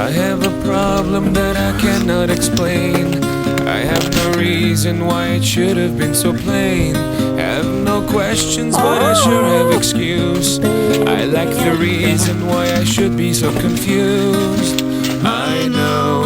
I have a problem that I cannot explain. I have no reason why it should have been so plain. Have no questions, but I sure have excuse. I lack the reason why I should be so confused. I know